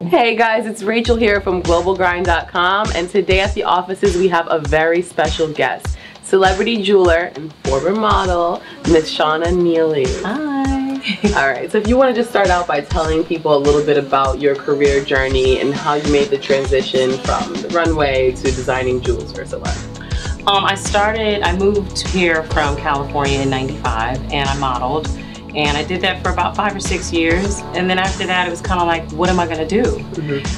Hey guys, it's Rachel here from globalgrind.com, and today at the offices we have a very special guest, celebrity jeweler and former model, Miss Shauna Neely. Hi. Alright, so if you want to just start out by telling people a little bit about your career journey and how you made the transition from the runway to designing jewels for celebs. I moved here from California in '95 and I modeled. And I did that for about 5 or 6 years. And then after that, it was kind of like, what am I going to do?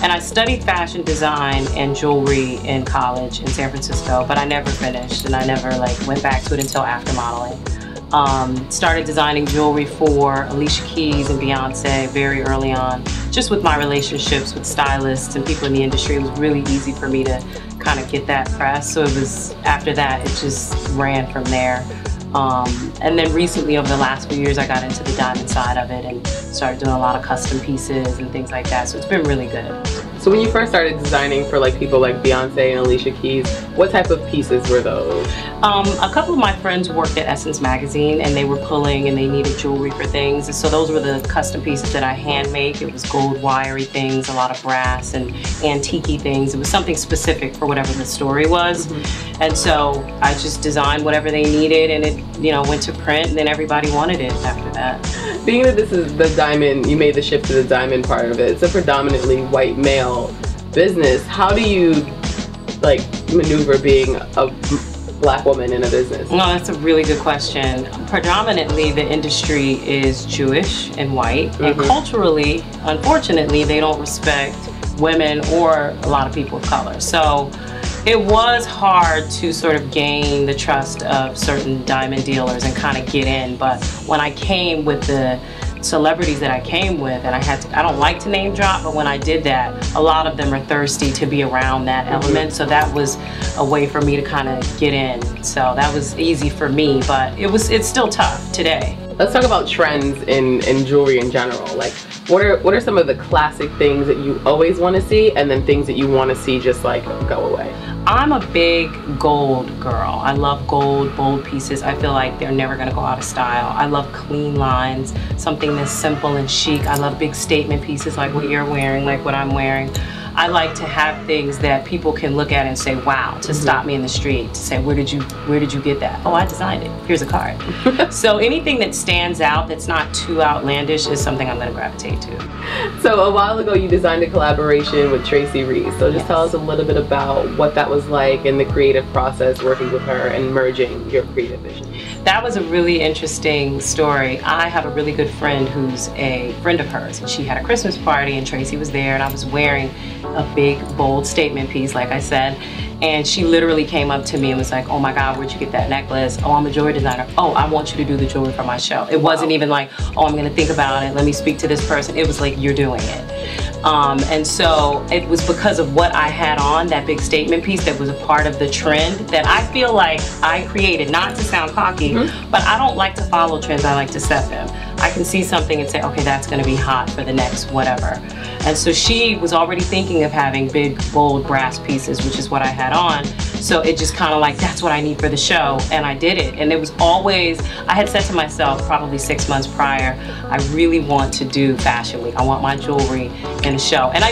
And I studied fashion design and jewelry in college in San Francisco, but I never finished and I never went back to it until after modeling. Started designing jewelry for Alicia Keys and Beyonce very early on. Just with my relationships with stylists and people in the industry, it was really easy for me to kind of get that press. So it was, after that, it just ran from there. And then recently, over the last few years, I got into the diamond side of it and started doing a lot of custom pieces and things like that. So it's been really good. So when you first started designing for people like Beyonce and Alicia Keys, what type of pieces were those? A couple of my friends worked at Essence magazine and they were pulling and they needed jewelry for things. And so those were the custom pieces that I hand make. It was gold wiry things, a lot of brass and antique things. It was something specific for whatever the story was. And so I just designed whatever they needed and it, went to print and then everybody wanted it after that. Being that this is the diamond, you made the shift to the diamond part of it. It's a predominantly white male business. How do you maneuver being a black woman in a business? No, that's a really good question. Predominantly the industry is Jewish and white, and culturally, unfortunately, they don't respect women or a lot of people of color. So it was hard to sort of gain the trust of certain diamond dealers and kind of get in. But when I came with the celebrities that I came with, and I don't like to name drop, but when I did that, a lot of them are thirsty to be around that element. So that was a way for me to kind of get in. So that was easy for me, but it's still tough today. Let's talk about trends in jewelry in general. What are some of the classic things that you always want to see, and then things that you want to see just go away? I'm a big gold girl. I love gold, bold pieces. I feel like they're never gonna go out of style. I love clean lines, something that's simple and chic. I love big statement pieces like what you're wearing, like what I'm wearing. I like to have things that people can look at and say, wow, to stop me in the street, to say, where did you get that? Oh, I designed it. Here's a card. So anything that stands out that's not too outlandish is something I'm gonna gravitate to. So a while ago you designed a collaboration with Tracy Reese. So just tell us a little bit about what that was like and the creative process working with her and merging your creative vision. That was a really interesting story. I have a really good friend who's a friend of hers, and she had a Christmas party and Tracy was there, and I was wearing a big bold statement piece, like I said, and she literally came up to me and was like, oh my God, where'd you get that necklace? Oh, I'm a jewelry designer. Oh, I want you to do the jewelry for my show. It wasn't even like, oh, I'm gonna think about it, let me speak to this person. It was like, you're doing it. And so it was because of what I had on, that big statement piece that was a part of the trend, that I feel like I created, not to sound cocky, but I don't like to follow trends, I like to set them. I can see something and say, okay, that's gonna be hot for the next whatever. And so she was already thinking of having big, bold brass pieces, which is what I had on. So it just kind of that's what I need for the show, and I did it. And it was always, I had said to myself probably 6 months prior, I really want to do Fashion Week. I want my jewelry in a show. And I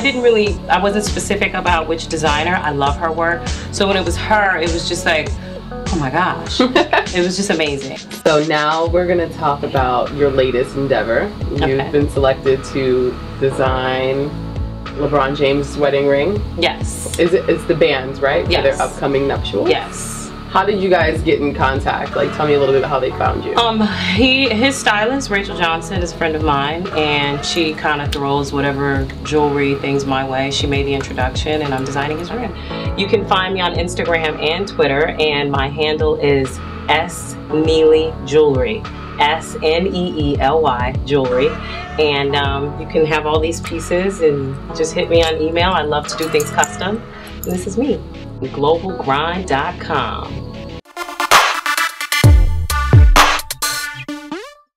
wasn't specific about which designer. I love her work. So when it was her, it was just like, oh my gosh, it was just amazing. So now we're gonna talk about your latest endeavor. You've been selected to design Lebron James' wedding ring. Yes. It's the band's, right? Yes. For their upcoming nuptials? Yes. How did you guys get in contact? Tell me a little bit about how they found you. His stylist, Rachel Johnson, is a friend of mine, and she kind of throws whatever jewelry things my way. She made the introduction, and I'm designing his ring. You can find me on Instagram and Twitter, and my handle is S Neely Jewelry. S-N-E-E-L-Y Jewelry. And you can have all these pieces and just hit me on email. I love to do things custom. And this is me, globalgrind.com.